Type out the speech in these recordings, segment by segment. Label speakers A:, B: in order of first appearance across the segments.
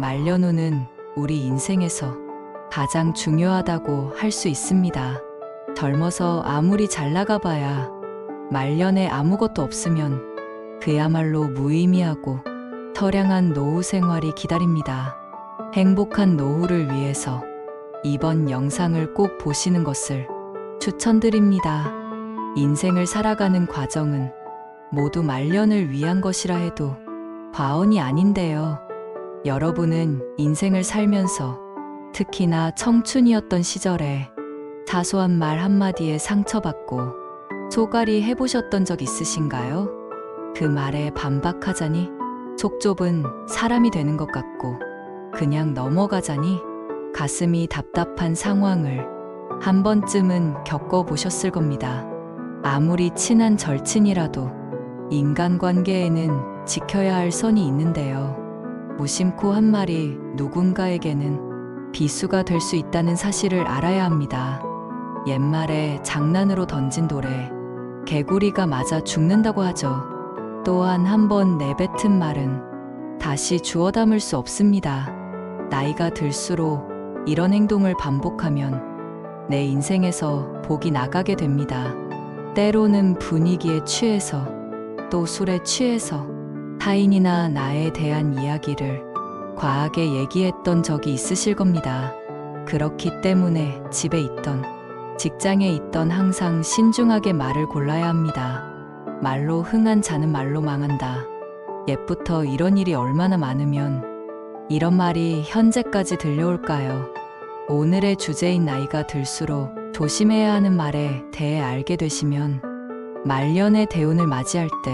A: 말년운은 우리 인생에서 가장 중요하다고 할 수 있습니다. 젊어서 아무리 잘 나가봐야 말년에 아무것도 없으면 그야말로 무의미하고 처량한 노후 생활이 기다립니다. 행복한 노후를 위해서 이번 영상을 꼭 보시는 것을 추천드립니다. 인생을 살아가는 과정은 모두 말년을 위한 것이라 해도 과언이 아닌데요. 여러분은 인생을 살면서 특히나 청춘이었던 시절에 사소한 말 한마디에 상처받고 쏘가리 해보셨던 적 있으신가요? 그 말에 반박하자니 속 좁은 사람이 되는 것 같고 그냥 넘어가자니 가슴이 답답한 상황을 한 번쯤은 겪어보셨을 겁니다. 아무리 친한 절친이라도 인간관계에는 지켜야 할 선이 있는데요. 무심코 한 말이 누군가에게는 비수가 될 수 있다는 사실을 알아야 합니다. 옛말에 장난으로 던진 돌에 개구리가 맞아 죽는다고 하죠. 또한 한 번 내뱉은 말은 다시 주워 담을 수 없습니다. 나이가 들수록 이런 행동을 반복하면 내 인생에서 복이 나가게 됩니다. 때로는 분위기에 취해서 또 술에 취해서 타인이나 나에 대한 이야기를 과하게 얘기했던 적이 있으실 겁니다. 그렇기 때문에 집에 있던 직장에 있던 항상 신중하게 말을 골라야 합니다. 말로 흥한 자는 말로 망한다. 옛부터 이런 일이 얼마나 많으면 이런 말이 현재까지 들려올까요? 오늘의 주제인 나이가 들수록 조심해야 하는 말에 대해 알게 되시면 말년의 대운을 맞이할 때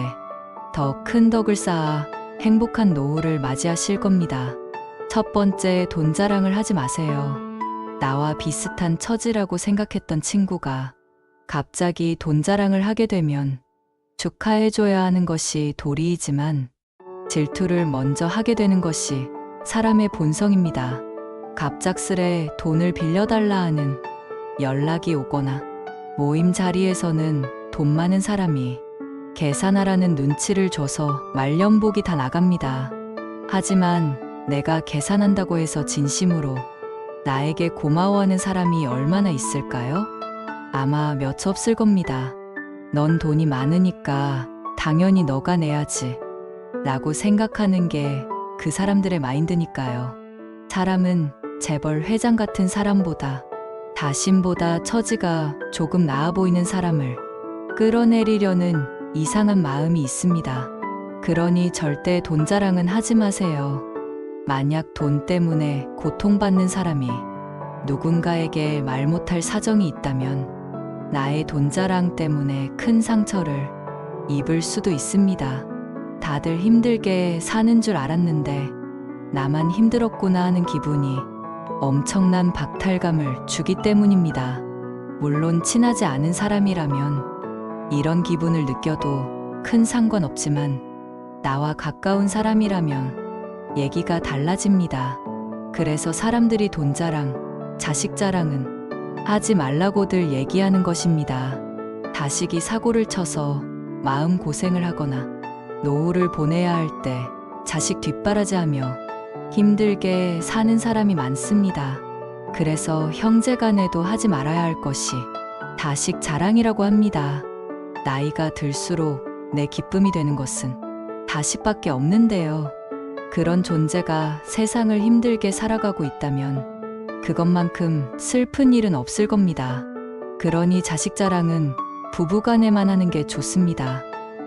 A: 더 큰 덕을 쌓아 행복한 노후를 맞이하실 겁니다. 첫 번째, 돈 자랑을 하지 마세요. 나와 비슷한 처지라고 생각했던 친구가 갑자기 돈 자랑을 하게 되면 축하해줘야 하는 것이 도리이지만 질투를 먼저 하게 되는 것이 사람의 본성입니다. 갑작스레 돈을 빌려달라 하는 연락이 오거나 모임 자리에서는 돈 많은 사람이 계산하라는 눈치를 줘서 말년복이 다 나갑니다. 하지만 내가 계산한다고 해서 진심으로 나에게 고마워하는 사람이 얼마나 있을까요? 아마 몇 없을 겁니다. 넌 돈이 많으니까 당연히 너가 내야지 라고 생각하는 게 그 사람들의 마인드니까요. 사람은 재벌 회장 같은 사람보다 자신보다 처지가 조금 나아 보이는 사람을 끌어내리려는 이상한 마음이 있습니다. 그러니 절대 돈 자랑은 하지 마세요. 만약 돈 때문에 고통받는 사람이 누군가에게 말 못할 사정이 있다면 나의 돈 자랑 때문에 큰 상처를 입을 수도 있습니다. 다들 힘들게 사는 줄 알았는데 나만 힘들었구나 하는 기분이 엄청난 박탈감을 주기 때문입니다. 물론 친하지 않은 사람이라면 이런 기분을 느껴도 큰 상관없지만 나와 가까운 사람이라면 얘기가 달라집니다. 그래서 사람들이 돈 자랑, 자식 자랑은 하지 말라고들 얘기하는 것입니다. 자식이 사고를 쳐서 마음 고생을 하거나 노후를 보내야 할 때 자식 뒷바라지하며 힘들게 사는 사람이 많습니다. 그래서 형제간에도 하지 말아야 할 것이 자식 자랑이라고 합니다. 나이가 들수록 내 기쁨이 되는 것은 자식밖에 없는데요. 그런 존재가 세상을 힘들게 살아가고 있다면 그것만큼 슬픈 일은 없을 겁니다. 그러니 자식 자랑은 부부간에만 하는 게 좋습니다.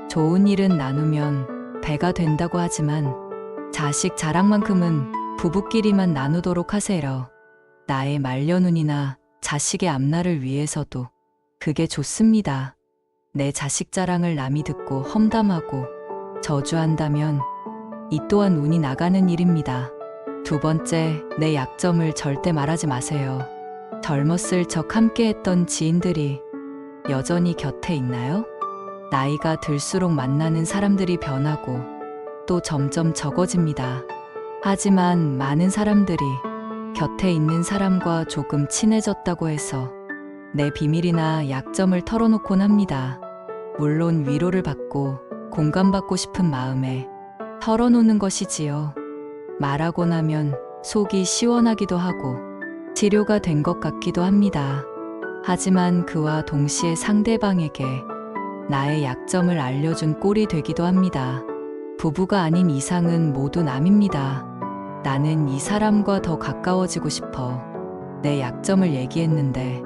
A: 좋은 일은 나누면 배가 된다고 하지만 자식 자랑만큼은 부부끼리만 나누도록 하세요. 나의 말년운이나 자식의 앞날을 위해서도 그게 좋습니다. 내 자식 자랑을 남이 듣고 험담하고 저주한다면 이 또한 운이 나가는 일입니다. 두 번째, 내 약점을 절대 말하지 마세요. 젊었을 적 함께했던 지인들이 여전히 곁에 있나요? 나이가 들수록 만나는 사람들이 변하고 또 점점 적어집니다. 하지만 많은 사람들이 곁에 있는 사람과 조금 친해졌다고 해서 내 비밀이나 약점을 털어놓곤 합니다. 물론 위로를 받고 공감받고 싶은 마음에 털어놓는 것이지요. 말하고 나면 속이 시원하기도 하고 치료가 된 것 같기도 합니다. 하지만 그와 동시에 상대방에게 나의 약점을 알려준 꼴이 되기도 합니다. 부부가 아닌 이상은 모두 남입니다. 나는 이 사람과 더 가까워지고 싶어 내 약점을 얘기했는데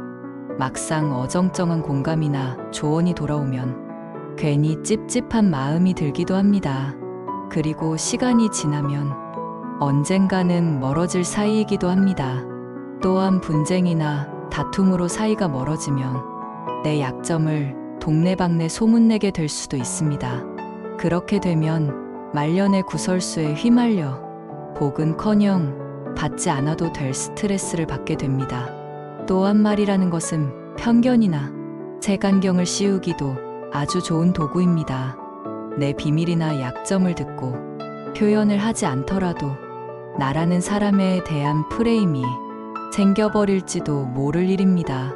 A: 막상 어정쩡한 공감이나 조언이 돌아오면 괜히 찝찝한 마음이 들기도 합니다. 그리고 시간이 지나면 언젠가는 멀어질 사이이기도 합니다. 또한 분쟁이나 다툼으로 사이가 멀어지면 내 약점을 동네방네 소문내게 될 수도 있습니다. 그렇게 되면 말년의 구설수에 휘말려 복은커녕 받지 않아도 될 스트레스를 받게 됩니다. 또 한 말이라는 것은 편견이나 색안경을 씌우기도 아주 좋은 도구입니다. 내 비밀이나 약점을 듣고 표현을 하지 않더라도 나라는 사람에 대한 프레임이 생겨버릴지도 모를 일입니다.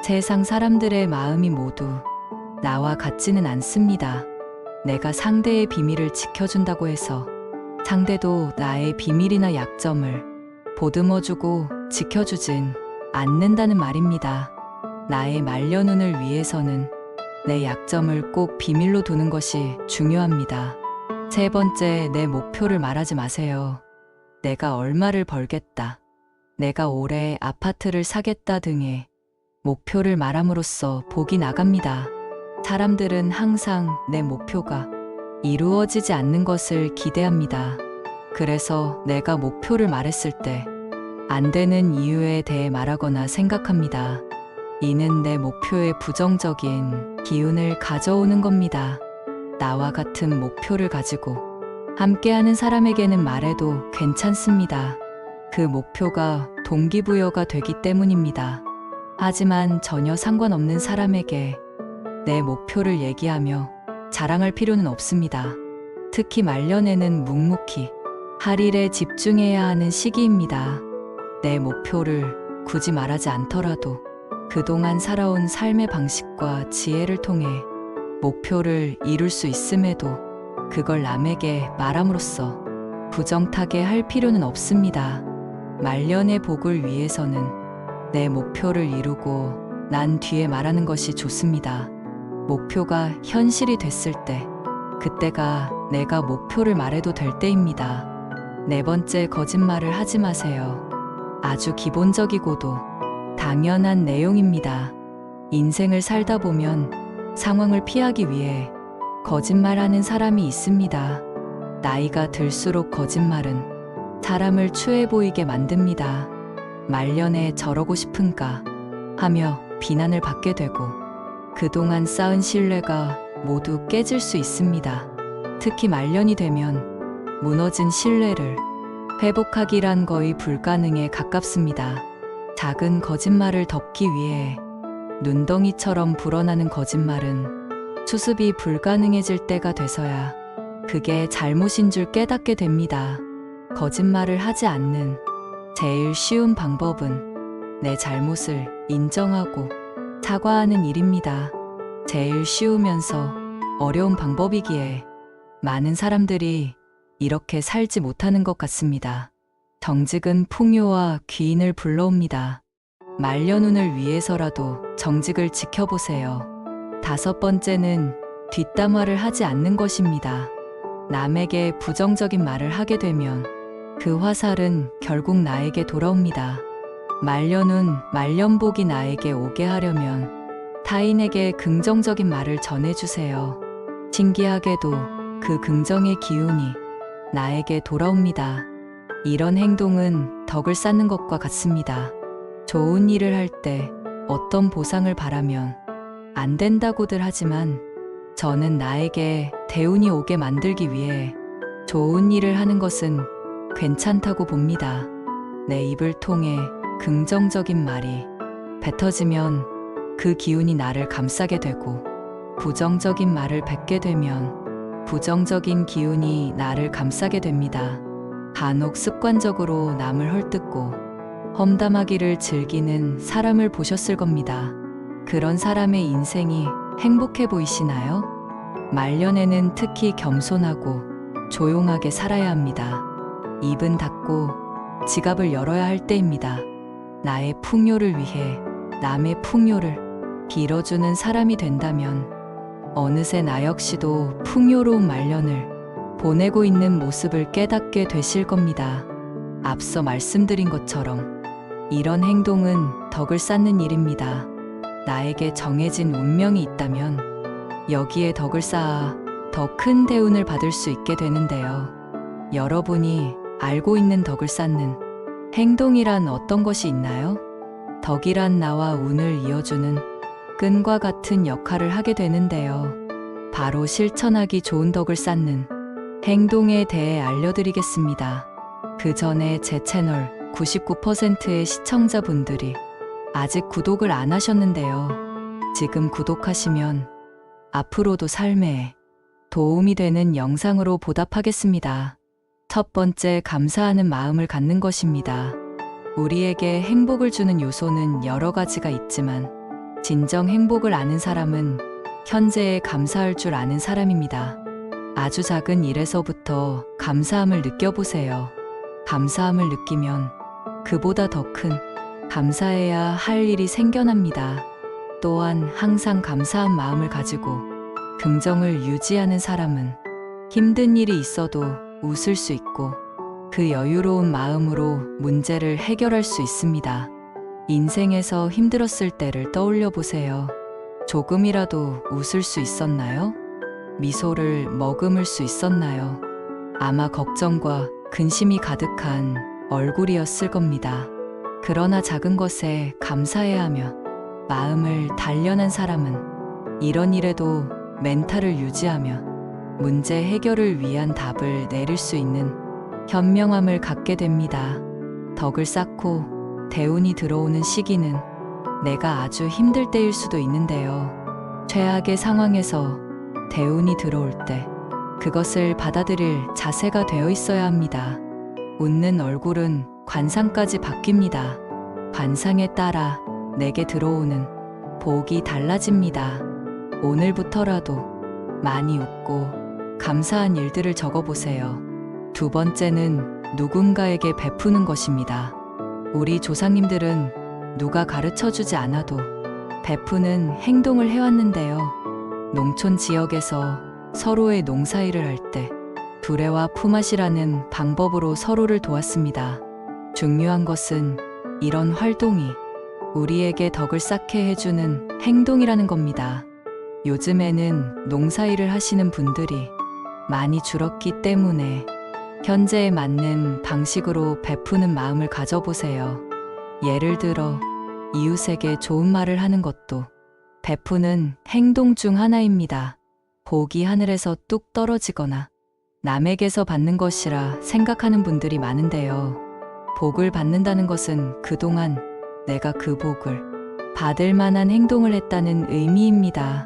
A: 세상 사람들의 마음이 모두 나와 같지는 않습니다. 내가 상대의 비밀을 지켜준다고 해서 상대도 나의 비밀이나 약점을 보듬어주고 지켜주진 않는다는 말입니다. 나의 말년운을 위해서는 내 약점을 꼭 비밀로 두는 것이 중요합니다. 세 번째, 내 목표를 말하지 마세요. 내가 얼마를 벌겠다, 내가 올해 아파트를 사겠다 등의 목표를 말함으로써 복이 나갑니다. 사람들은 항상 내 목표가 이루어지지 않는 것을 기대합니다. 그래서 내가 목표를 말했을 때 안 되는 이유에 대해 말하거나 생각합니다. 이는 내 목표에 부정적인 기운을 가져오는 겁니다. 나와 같은 목표를 가지고 함께하는 사람에게는 말해도 괜찮습니다. 그 목표가 동기부여가 되기 때문입니다. 하지만 전혀 상관없는 사람에게 내 목표를 얘기하며 자랑할 필요는 없습니다. 특히 말년에는 묵묵히 할 일에 집중해야 하는 시기입니다. 내 목표를 굳이 말하지 않더라도 그동안 살아온 삶의 방식과 지혜를 통해 목표를 이룰 수 있음에도 그걸 남에게 말함으로써 부정타게 할 필요는 없습니다. 말년의 복을 위해서는 내 목표를 이루고 난 뒤에 말하는 것이 좋습니다. 목표가 현실이 됐을 때, 그때가 내가 목표를 말해도 될 때입니다. 네 번째, 거짓말을 하지 마세요. 아주 기본적이고도 당연한 내용입니다. 인생을 살다 보면 상황을 피하기 위해 거짓말하는 사람이 있습니다. 나이가 들수록 거짓말은 사람을 추해 보이게 만듭니다. 말년에 저러고 싶은가 하며 비난을 받게 되고 그동안 쌓은 신뢰가 모두 깨질 수 있습니다. 특히 말년이 되면 무너진 신뢰를 회복하기란 거의 불가능에 가깝습니다. 작은 거짓말을 덮기 위해 눈덩이처럼 불어나는 거짓말은 수습이 불가능해질 때가 돼서야 그게 잘못인 줄 깨닫게 됩니다. 거짓말을 하지 않는 제일 쉬운 방법은 내 잘못을 인정하고 사과하는 일입니다. 제일 쉬우면서 어려운 방법이기에 많은 사람들이 이렇게 살지 못하는 것 같습니다. 정직은 풍요와 귀인을 불러옵니다. 말년운을 위해서라도 정직을 지켜보세요. 다섯 번째는 뒷담화를 하지 않는 것입니다. 남에게 부정적인 말을 하게 되면 그 화살은 결국 나에게 돌아옵니다. 말년운, 말년복이 나에게 오게 하려면 타인에게 긍정적인 말을 전해주세요. 신기하게도 그 긍정의 기운이 나에게 돌아옵니다. 이런 행동은 덕을 쌓는 것과 같습니다. 좋은 일을 할 때 어떤 보상을 바라면 안 된다고들 하지만 저는 나에게 대운이 오게 만들기 위해 좋은 일을 하는 것은 괜찮다고 봅니다. 내 입을 통해 긍정적인 말이 뱉어지면 그 기운이 나를 감싸게 되고 부정적인 말을 뱉게 되면 부정적인 기운이 나를 감싸게 됩니다. 간혹 습관적으로 남을 헐뜯고 험담하기를 즐기는 사람을 보셨을 겁니다. 그런 사람의 인생이 행복해 보이시나요? 말년에는 특히 겸손하고 조용하게 살아야 합니다. 입은 닫고 지갑을 열어야 할 때입니다. 나의 풍요를 위해 남의 풍요를 빌어주는 사람이 된다면 어느새 나 역시도 풍요로운 말년을 보내고 있는 모습을 깨닫게 되실 겁니다. 앞서 말씀드린 것처럼 이런 행동은 덕을 쌓는 일입니다. 나에게 정해진 운명이 있다면 여기에 덕을 쌓아 더 큰 대운을 받을 수 있게 되는데요. 여러분이 알고 있는 덕을 쌓는 행동이란 어떤 것이 있나요? 덕이란 나와 운을 이어주는 끈과 같은 역할을 하게 되는데요. 바로 실천하기 좋은 덕을 쌓는 행동에 대해 알려드리겠습니다. 그 전에 제 채널 99%의 시청자분들이 아직 구독을 안 하셨는데요. 지금 구독하시면 앞으로도 삶에 도움이 되는 영상으로 보답하겠습니다. 첫 번째, 감사하는 마음을 갖는 것입니다. 우리에게 행복을 주는 요소는 여러 가지가 있지만 진정 행복을 아는 사람은 현재에 감사할 줄 아는 사람입니다. 아주 작은 일에서부터 감사함을 느껴보세요. 감사함을 느끼면 그보다 더 큰 감사해야 할 일이 생겨납니다. 또한 항상 감사한 마음을 가지고 긍정을 유지하는 사람은 힘든 일이 있어도 웃을 수 있고 그 여유로운 마음으로 문제를 해결할 수 있습니다. 인생에서 힘들었을 때를 떠올려 보세요. 조금이라도 웃을 수 있었나요? 미소를 머금을 수 있었나요? 아마 걱정과 근심이 가득한 얼굴이었을 겁니다. 그러나 작은 것에 감사해야 하며 마음을 단련한 사람은 이런 일에도 멘탈을 유지하며 문제 해결을 위한 답을 내릴 수 있는 현명함을 갖게 됩니다. 덕을 쌓고 대운이 들어오는 시기는 내가 아주 힘들 때일 수도 있는데요. 최악의 상황에서 대운이 들어올 때 그것을 받아들일 자세가 되어 있어야 합니다. 웃는 얼굴은 관상까지 바뀝니다. 관상에 따라 내게 들어오는 복이 달라집니다. 오늘부터라도 많이 웃고 감사한 일들을 적어보세요. 두 번째는 누군가에게 베푸는 것입니다. 우리 조상님들은 누가 가르쳐주지 않아도 베푸는 행동을 해왔는데요. 농촌 지역에서 서로의 농사일을 할 때 두레와 품앗이라는 방법으로 서로를 도왔습니다. 중요한 것은 이런 활동이 우리에게 덕을 쌓게 해주는 행동이라는 겁니다. 요즘에는 농사일을 하시는 분들이 많이 줄었기 때문에 현재에 맞는 방식으로 베푸는 마음을 가져보세요. 예를 들어 이웃에게 좋은 말을 하는 것도 베푸는 행동 중 하나입니다. 복이 하늘에서 뚝 떨어지거나 남에게서 받는 것이라 생각하는 분들이 많은데요. 복을 받는다는 것은 그동안 내가 그 복을 받을 만한 행동을 했다는 의미입니다.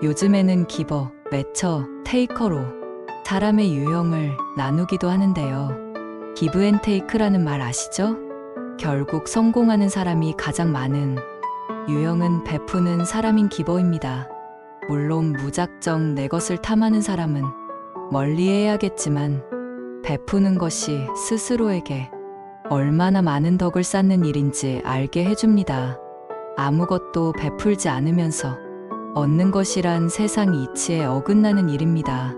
A: 요즘에는 기버, 매처, 테이커로 사람의 유형을 나누기도 하는데요. 기브 앤 테이크라는 말 아시죠? 결국 성공하는 사람이 가장 많은 유형은 베푸는 사람인 기버입니다. 물론 무작정 내 것을 탐하는 사람은 멀리해야겠지만 베푸는 것이 스스로에게 얼마나 많은 덕을 쌓는 일인지 알게 해줍니다. 아무것도 베풀지 않으면서 얻는 것이란 세상 이치에 어긋나는 일입니다.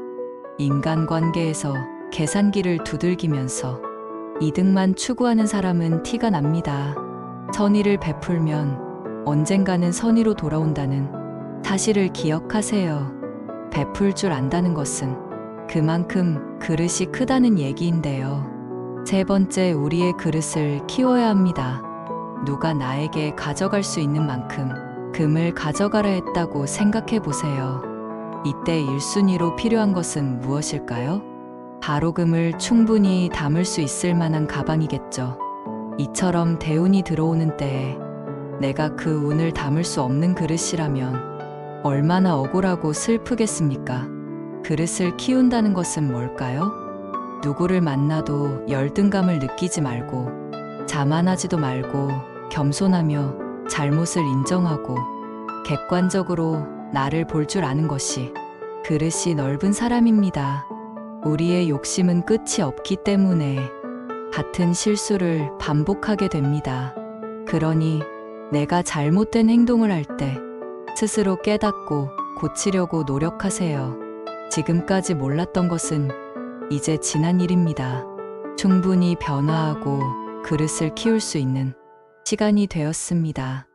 A: 인간관계에서 계산기를 두들기면서 이득만 추구하는 사람은 티가 납니다. 선의를 베풀면 언젠가는 선의로 돌아온다는 사실을 기억하세요. 베풀 줄 안다는 것은 그만큼 그릇이 크다는 얘기인데요. 세 번째, 우리의 그릇을 키워야 합니다. 누가 나에게 가져갈 수 있는 만큼 금을 가져가라 했다고 생각해 보세요. 이때 1순위로 필요한 것은 무엇일까요? 바로 금을 충분히 담을 수 있을 만한 가방이겠죠. 이처럼 대운이 들어오는 때에 내가 그 운을 담을 수 없는 그릇이라면 얼마나 억울하고 슬프겠습니까? 그릇을 키운다는 것은 뭘까요? 누구를 만나도 열등감을 느끼지 말고 자만하지도 말고 겸손하며 잘못을 인정하고 객관적으로 나를 볼 줄 아는 것이 그릇이 넓은 사람입니다. 우리의 욕심은 끝이 없기 때문에 같은 실수를 반복하게 됩니다. 그러니 내가 잘못된 행동을 할 때 스스로 깨닫고 고치려고 노력하세요. 지금까지 몰랐던 것은 이제 지난 일입니다. 충분히 변화하고 그릇을 키울 수 있는 시간이 되었습니다.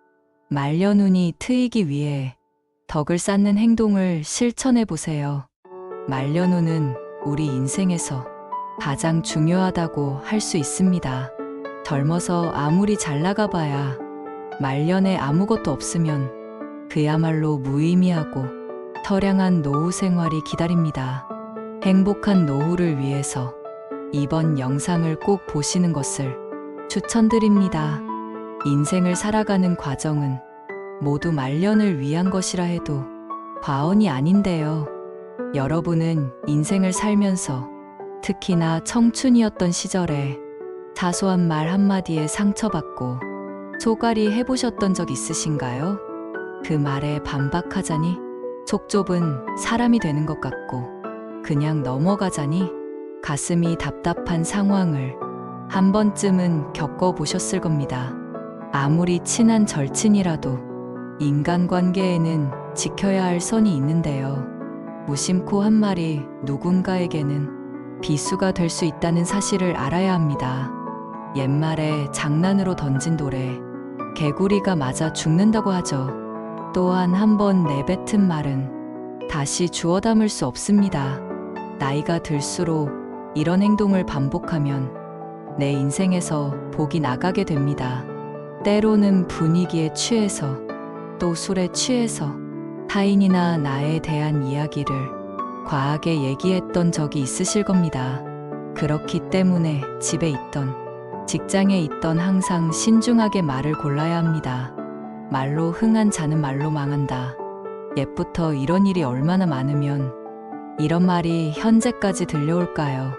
A: 말려눈이 트이기 위해 덕을 쌓는 행동을 실천해 보세요. 말려눈은 우리 인생에서 가장 중요하다고 할 수 있습니다. 젊어서 아무리 잘 나가봐야 말년에 아무것도 없으면 그야말로 무의미하고 처량한 노후 생활이 기다립니다. 행복한 노후를 위해서 이번 영상을 꼭 보시는 것을 추천드립니다. 인생을 살아가는 과정은 모두 말년을 위한 것이라 해도 과언이 아닌데요. 여러분은 인생을 살면서 특히나 청춘이었던 시절에 사소한 말 한마디에 상처받고 속앓이 해보셨던 적 있으신가요? 그 말에 반박하자니 속 좁은 사람이 되는 것 같고 그냥 넘어가자니 가슴이 답답한 상황을 한 번쯤은 겪어보셨을 겁니다. 아무리 친한 절친이라도 인간관계에는 지켜야 할 선이 있는데요. 무심코 한 말이 누군가에게는 비수가 될 수 있다는 사실을 알아야 합니다. 옛말에 장난으로 던진 돌에 개구리가 맞아 죽는다고 하죠. 또한 한 번 내뱉은 말은 다시 주워 담을 수 없습니다. 나이가 들수록 이런 행동을 반복하면 내 인생에서 복이 나가게 됩니다. 때로는 분위기에 취해서 또 술에 취해서 타인이나 나에 대한 이야기를 과하게 얘기했던 적이 있으실 겁니다. 그렇기 때문에 집에 있던 직장에 있던 항상 신중하게 말을 골라야 합니다. 말로 흥한 자는 말로 망한다. 옛부터 이런 일이 얼마나 많으면 이런 말이 현재까지 들려올까요?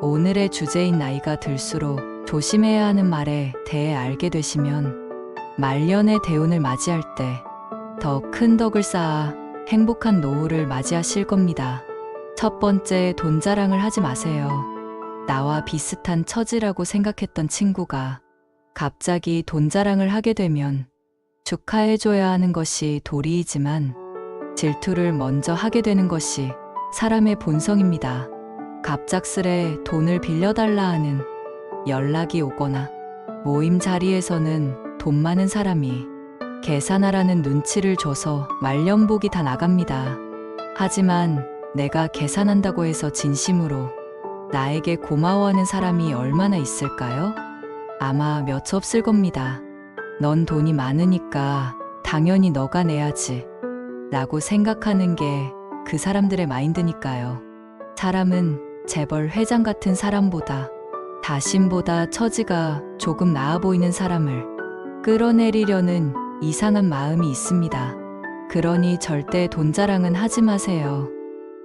A: 오늘의 주제인 나이가 들수록 조심해야 하는 말에 대해 알게 되시면 말년의 대운을 맞이할 때 더 큰 덕을 쌓아 행복한 노후를 맞이하실 겁니다. 첫 번째, 돈 자랑을 하지 마세요. 나와 비슷한 처지라고 생각했던 친구가 갑자기 돈 자랑을 하게 되면 축하해줘야 하는 것이 도리이지만 질투를 먼저 하게 되는 것이 사람의 본성입니다. 갑작스레 돈을 빌려달라 하는 연락이 오거나 모임 자리에서는 돈 많은 사람이 계산하라는 눈치를 줘서 말년복이 다 나갑니다. 하지만 내가 계산한다고 해서 진심으로 나에게 고마워하는 사람이 얼마나 있을까요? 아마 몇 없을 겁니다. 넌 돈이 많으니까 당연히 너가 내야지 라고 생각하는 게 그 사람들의 마인드니까요. 사람은 재벌 회장 같은 사람보다 자신보다 처지가 조금 나아 보이는 사람을 끌어내리려는 이상한 마음이 있습니다. 그러니 절대 돈 자랑은 하지 마세요.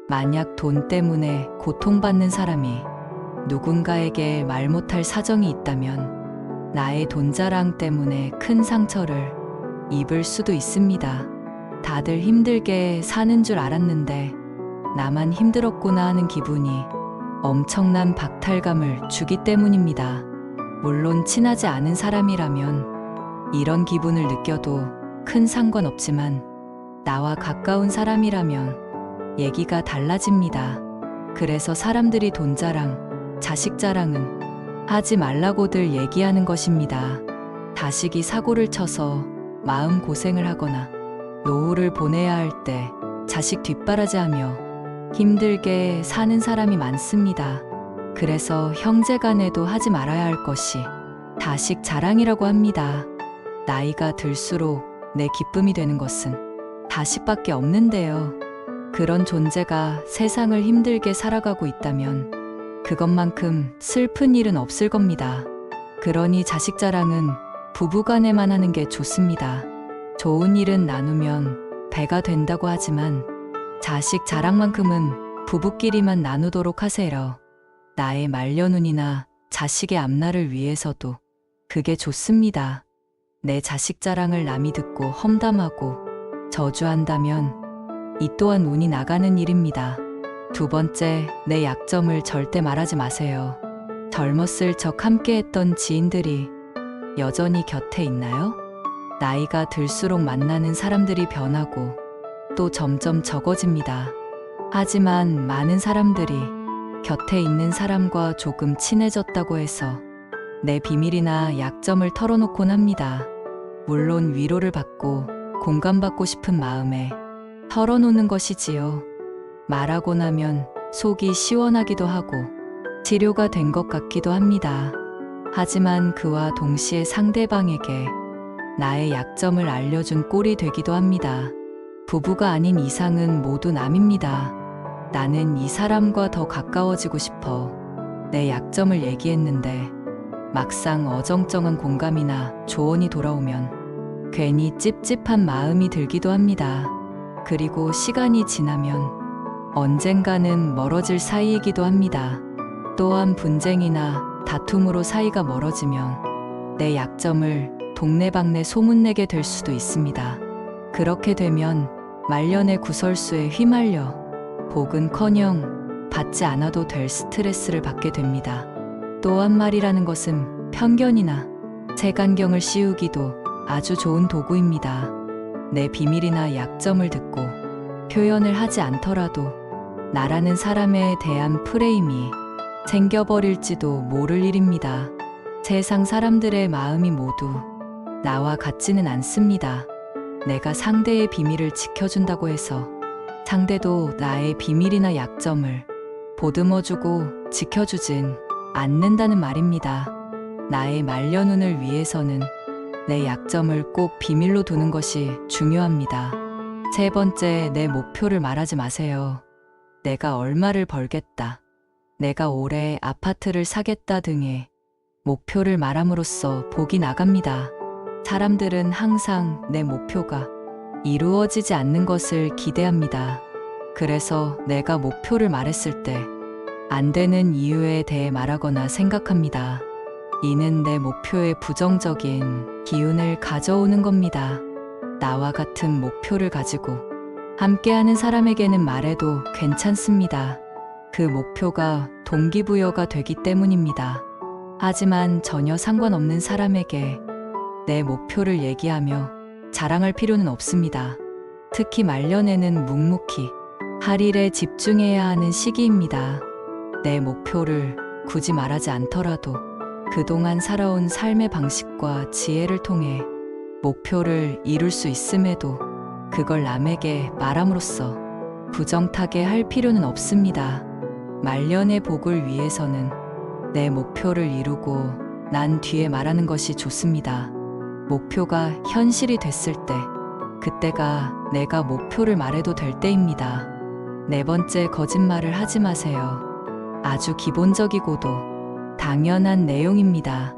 A: 만약 돈 때문에 고통받는 사람이 누군가에게 말 못할 사정이 있다면 나의 돈 자랑 때문에 큰 상처를 입을 수도 있습니다. 다들 힘들게 사는 줄 알았는데 나만 힘들었구나 하는 기분이 엄청난 박탈감을 주기 때문입니다. 물론 친하지 않은 사람이라면 이런 기분을 느껴도 큰 상관없지만 나와 가까운 사람이라면 얘기가 달라집니다. 그래서 사람들이 돈 자랑, 자식 자랑은 하지 말라고들 얘기하는 것입니다. 자식이 사고를 쳐서 마음 고생을 하거나 노후를 보내야 할 때 자식 뒷바라지하며 힘들게 사는 사람이 많습니다. 그래서 형제간에도 하지 말아야 할 것이 자식 자랑이라고 합니다. 나이가 들수록 내 기쁨이 되는 것은 자식밖에 없는데요. 그런 존재가 세상을 힘들게 살아가고 있다면 그것만큼 슬픈 일은 없을 겁니다. 그러니 자식 자랑은 부부간에만 하는 게 좋습니다. 좋은 일은 나누면 배가 된다고 하지만 자식 자랑만큼은 부부끼리만 나누도록 하세요. 나의 말년운이나 자식의 앞날을 위해서도 그게 좋습니다. 내 자식 자랑을 남이 듣고 험담하고 저주한다면 이 또한 운이 나가는 일입니다. 두 번째, 내 약점을 절대 말하지 마세요. 젊었을 적 함께했던 지인들이 여전히 곁에 있나요? 나이가 들수록 만나는 사람들이 변하고 또 점점 적어집니다. 하지만 많은 사람들이 곁에 있는 사람과 조금 친해졌다고 해서 내 비밀이나 약점을 털어놓곤 합니다. 물론 위로를 받고 공감받고 싶은 마음에 털어놓는 것이지요. 말하고 나면 속이 시원하기도 하고 치료가 된 것 같기도 합니다. 하지만 그와 동시에 상대방에게 나의 약점을 알려준 꼴이 되기도 합니다. 부부가 아닌 이상은 모두 남입니다. 나는 이 사람과 더 가까워지고 싶어 내 약점을 얘기했는데 막상 어정쩡한 공감이나 조언이 돌아오면 괜히 찝찝한 마음이 들기도 합니다. 그리고 시간이 지나면 언젠가는 멀어질 사이이기도 합니다. 또한 분쟁이나 다툼으로 사이가 멀어지면 내 약점을 동네방네 소문내게 될 수도 있습니다. 그렇게 되면 말년의 구설수에 휘말려 복은커녕 받지 않아도 될 스트레스를 받게 됩니다. 또 한 말이라는 것은 편견이나 색안경을 씌우기도 아주 좋은 도구입니다. 내 비밀이나 약점을 듣고 표현을 하지 않더라도 나라는 사람에 대한 프레임이 생겨버릴지도 모를 일입니다. 세상 사람들의 마음이 모두 나와 같지는 않습니다. 내가 상대의 비밀을 지켜준다고 해서 상대도 나의 비밀이나 약점을 보듬어주고 지켜주진 않는다는 말입니다. 나의 말년운을 위해서는 내 약점을 꼭 비밀로 두는 것이 중요합니다. 세 번째, 내 목표를 말하지 마세요. 내가 얼마를 벌겠다, 내가 올해 아파트를 사겠다 등의 목표를 말함으로써 복이 나갑니다. 사람들은 항상 내 목표가 이루어지지 않는 것을 기대합니다. 그래서 내가 목표를 말했을 때 안 되는 이유에 대해 말하거나 생각합니다. 이는 내 목표에 부정적인 기운을 가져오는 겁니다. 나와 같은 목표를 가지고 함께하는 사람에게는 말해도 괜찮습니다. 그 목표가 동기부여가 되기 때문입니다. 하지만 전혀 상관없는 사람에게 내 목표를 얘기하며 자랑할 필요는 없습니다. 특히 말년에는 묵묵히 할 일에 집중해야 하는 시기입니다. 내 목표를 굳이 말하지 않더라도 그동안 살아온 삶의 방식과 지혜를 통해 목표를 이룰 수 있음에도 그걸 남에게 말함으로써 부정타게 할 필요는 없습니다. 말년의 복을 위해서는 내 목표를 이루고 난 뒤에 말하는 것이 좋습니다. 목표가 현실이 됐을 때, 그때가 내가 목표를 말해도 될 때입니다. 네 번째, 거짓말을 하지 마세요. 아주 기본적이고도 당연한 내용입니다.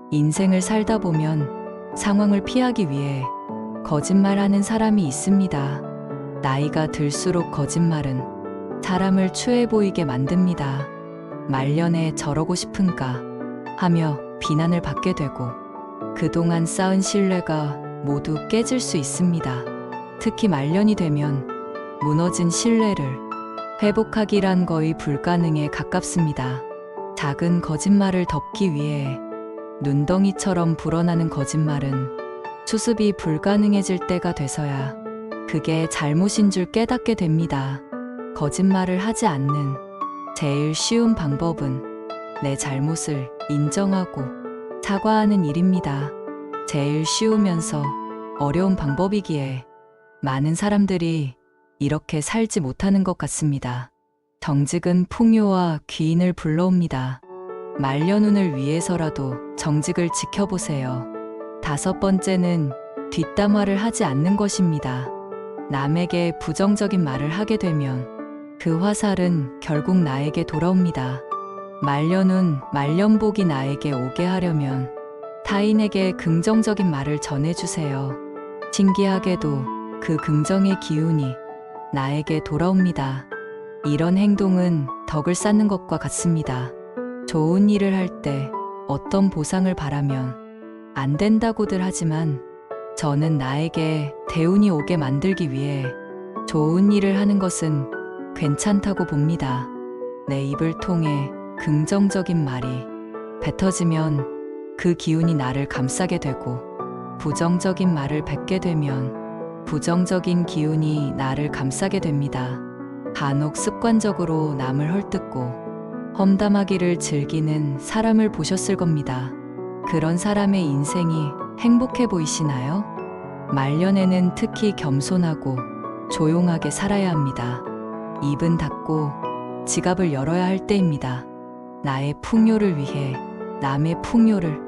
A: 인생을 살다 보면 상황을 피하기 위해 거짓말하는 사람이 있습니다. 나이가 들수록 거짓말은 사람을 추해 보이게 만듭니다. 말년에 저러고 싶은가 하며 비난을 받게 되고 그동안 쌓은 신뢰가 모두 깨질 수 있습니다. 특히 말년이 되면 무너진 신뢰를 회복하기란 거의 불가능에 가깝습니다. 작은 거짓말을 덮기 위해 눈덩이처럼 불어나는 거짓말은 수습이 불가능해질 때가 돼서야 그게 잘못인 줄 깨닫게 됩니다. 거짓말을 하지 않는 제일 쉬운 방법은 내 잘못을 인정하고 사과하는 일입니다. 제일 쉬우면서 어려운 방법이기에 많은 사람들이 이렇게 살지 못하는 것 같습니다. 정직은 풍요와 귀인을 불러옵니다. 말년운을 위해서라도 정직을 지켜보세요. 다섯 번째는 뒷담화를 하지 않는 것입니다. 남에게 부정적인 말을 하게 되면 그 화살은 결국 나에게 돌아옵니다. 말년운, 말년복이 나에게 오게 하려면 타인에게 긍정적인 말을 전해주세요. 신기하게도 그 긍정의 기운이 나에게 돌아옵니다. 이런 행동은 덕을 쌓는 것과 같습니다. 좋은 일을 할 때 어떤 보상을 바라면 안 된다고들 하지만 저는 나에게 대운이 오게 만들기 위해 좋은 일을 하는 것은 괜찮다고 봅니다. 내 입을 통해 긍정적인 말이 뱉어지면 그 기운이 나를 감싸게 되고, 부정적인 말을 뱉게 되면 부정적인 기운이 나를 감싸게 됩니다. 간혹 습관적으로 남을 헐뜯고 험담하기를 즐기는 사람을 보셨을 겁니다. 그런 사람의 인생이 행복해 보이시나요? 말년에는 특히 겸손하고 조용하게 살아야 합니다. 입은 닫고 지갑을 열어야 할 때입니다. 나의 풍요를 위해 남의 풍요를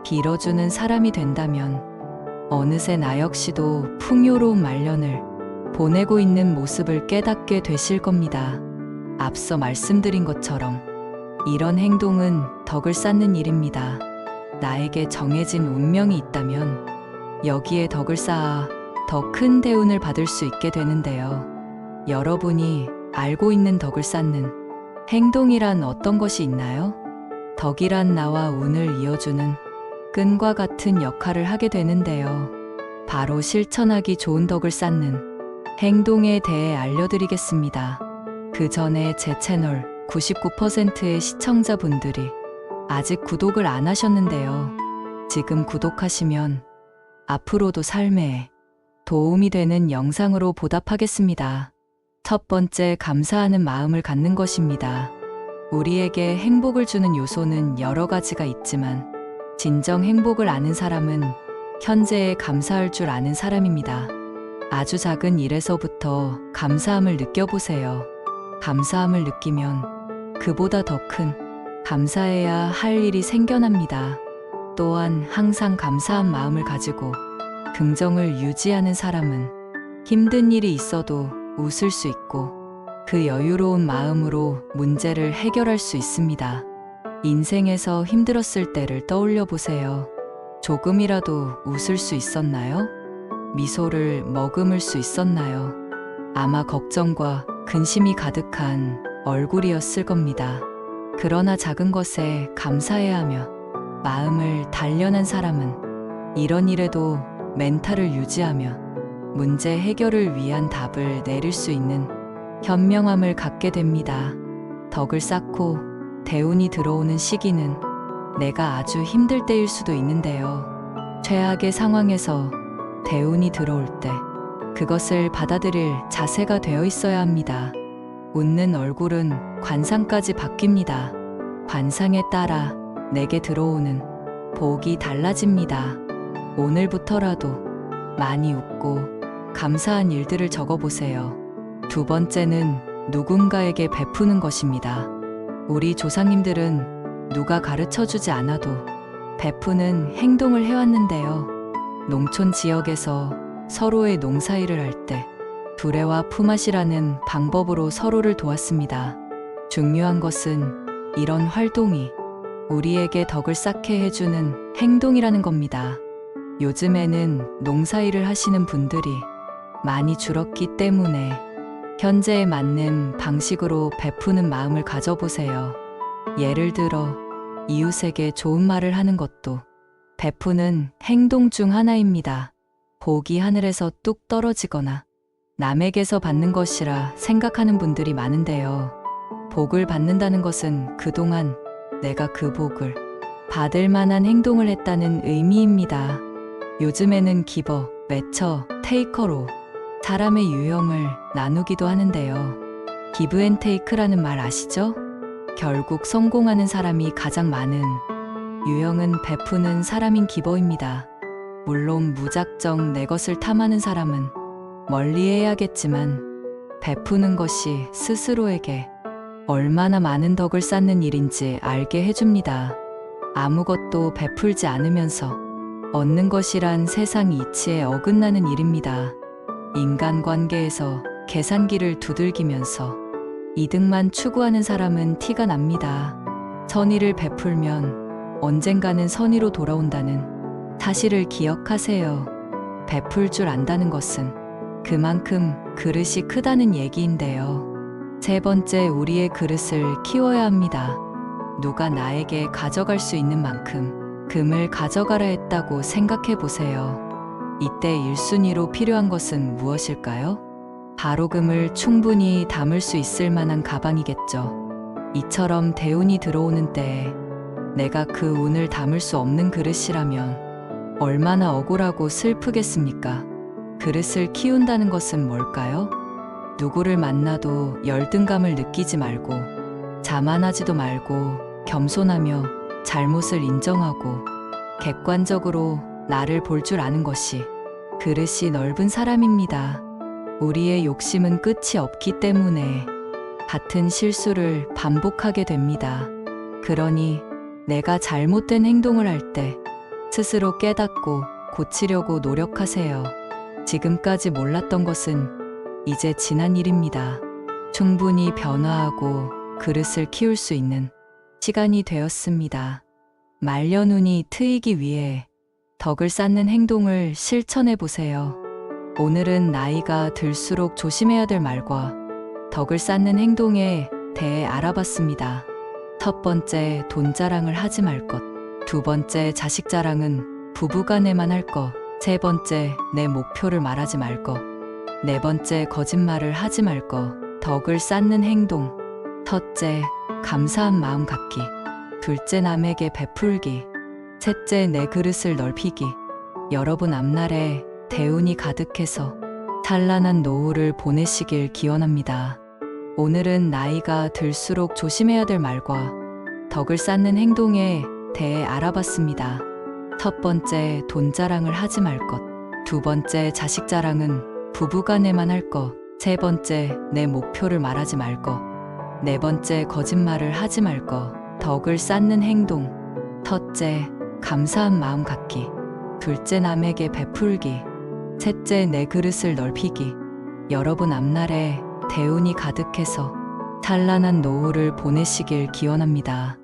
A: 빌어주는 사람이 된다면 어느새 나 역시도 풍요로운 말년을 보내고 있는 모습을 깨닫게 되실 겁니다. 앞서 말씀드린 것처럼 이런 행동은 덕을 쌓는 일입니다. 나에게 정해진 운명이 있다면 여기에 덕을 쌓아 더 큰 대운을 받을 수 있게 되는데요. 여러분이 알고 있는 덕을 쌓는 행동이란 어떤 것이 있나요? 덕이란 나와 운을 이어주는 끈과 같은 역할을 하게 되는데요. 바로 실천하기 좋은 덕을 쌓는 행동에 대해 알려드리겠습니다. 그 전에 제 채널 99%의 시청자분들이 아직 구독을 안 하셨는데요. 지금 구독하시면 앞으로도 삶에 도움이 되는 영상으로 보답하겠습니다. 첫 번째, 감사하는 마음을 갖는 것입니다. 우리에게 행복을 주는 요소는 여러 가지가 있지만 진정 행복을 아는 사람은 현재에 감사할 줄 아는 사람입니다. 아주 작은 일에서부터 감사함을 느껴보세요. 감사함을 느끼면 그보다 더 큰 감사해야 할 일이 생겨납니다. 또한 항상 감사한 마음을 가지고 긍정을 유지하는 사람은 힘든 일이 있어도 웃을 수 있고 그 여유로운 마음으로 문제를 해결할 수 있습니다. 인생에서 힘들었을 때를 떠올려 보세요. 조금이라도 웃을 수 있었나요? 미소를 머금을 수 있었나요? 아마 걱정과 근심이 가득한 얼굴이었을 겁니다. 그러나 작은 것에 감사해야 하며 마음을 단련한 사람은 이런 일에도 멘탈을 유지하며 문제 해결을 위한 답을 내릴 수 있는 현명함을 갖게 됩니다. 덕을 쌓고 대운이 들어오는 시기는 내가 아주 힘들 때일 수도 있는데요. 최악의 상황에서 대운이 들어올 때 그것을 받아들일 자세가 되어 있어야 합니다. 웃는 얼굴은 관상까지 바뀝니다. 관상에 따라 내게 들어오는 복이 달라집니다. 오늘부터라도 많이 웃고 감사한 일들을 적어보세요. 두 번째는 누군가에게 베푸는 것입니다. 우리 조상님들은 누가 가르쳐주지 않아도 베푸는 행동을 해왔는데요. 농촌 지역에서 서로의 농사일을 할 때 두레와 품앗이라는 방법으로 서로를 도왔습니다. 중요한 것은 이런 활동이 우리에게 덕을 쌓게 해주는 행동이라는 겁니다. 요즘에는 농사일을 하시는 분들이 많이 줄었기 때문에 현재에 맞는 방식으로 베푸는 마음을 가져보세요. 예를 들어 이웃에게 좋은 말을 하는 것도 베푸는 행동 중 하나입니다. 복이 하늘에서 뚝 떨어지거나 남에게서 받는 것이라 생각하는 분들이 많은데요. 복을 받는다는 것은 그동안 내가 그 복을 받을 만한 행동을 했다는 의미입니다. 요즘에는 기버, 매처, 테이커로 사람의 유형을 나누기도 하는데요. 기브 앤 테이크라는 말 아시죠? 결국 성공하는 사람이 가장 많은 유형은 베푸는 사람인 기버입니다. 물론 무작정 내 것을 탐하는 사람은 멀리해야겠지만 베푸는 것이 스스로에게 얼마나 많은 덕을 쌓는 일인지 알게 해줍니다. 아무것도 베풀지 않으면서 얻는 것이란 세상 이치에 어긋나는 일입니다. 인간관계에서 계산기를 두들기면서 이득만 추구하는 사람은 티가 납니다. 선의를 베풀면 언젠가는 선의로 돌아온다는 사실을 기억하세요. 베풀 줄 안다는 것은 그만큼 그릇이 크다는 얘기인데요. 세 번째, 우리의 그릇을 키워야 합니다. 누가 나에게 가져갈 수 있는 만큼 금을 가져가라 했다고 생각해 보세요. 이때 1순위로 필요한 것은 무엇일까요? 바로 금을 충분히 담을 수 있을 만한 가방이겠죠. 이처럼 대운이 들어오는 때에 내가 그 운을 담을 수 없는 그릇이라면 얼마나 억울하고 슬프겠습니까? 그릇을 키운다는 것은 뭘까요? 누구를 만나도 열등감을 느끼지 말고, 자만하지도 말고, 겸손하며 잘못을 인정하고, 객관적으로 나를 볼 줄 아는 것이 그릇이 넓은 사람입니다. 우리의 욕심은 끝이 없기 때문에 같은 실수를 반복하게 됩니다. 그러니 내가 잘못된 행동을 할 때 스스로 깨닫고 고치려고 노력하세요. 지금까지 몰랐던 것은 이제 지난 일입니다. 충분히 변화하고 그릇을 키울 수 있는 시간이 되었습니다. 말년운이 트이기 위해 덕을 쌓는 행동을 실천해 보세요. 오늘은 나이가 들수록 조심해야 될 말과 덕을 쌓는 행동에 대해 알아봤습니다. 첫 번째, 돈 자랑을 하지 말 것. 두 번째, 자식 자랑은 부부간에만 할 것. 세 번째, 내 목표를 말하지 말 것. 네 번째, 거짓말을 하지 말 것. 덕을 쌓는 행동. 첫째, 감사한 마음 갖기. 둘째, 남에게 베풀기. 셋째, 내 그릇을 넓히기. 여러분 앞날에 대운이 가득해서 찬란한 노후를 보내시길 기원합니다. 오늘은 나이가 들수록 조심해야 될 말과 덕을 쌓는 행동에 대해 알아봤습니다. 첫 번째, 돈 자랑을 하지 말 것. 두 번째, 자식 자랑은 부부간에만 할 것. 세 번째, 내 목표를 말하지 말 것. 네 번째, 거짓말을 하지 말 것. 덕을 쌓는 행동. 첫째, 감사한 마음 갖기. 둘째, 남에게 베풀기. 셋째, 내 그릇을 넓히기. 여러분 앞날에 대운이 가득해서 찬란한 노후를 보내시길 기원합니다.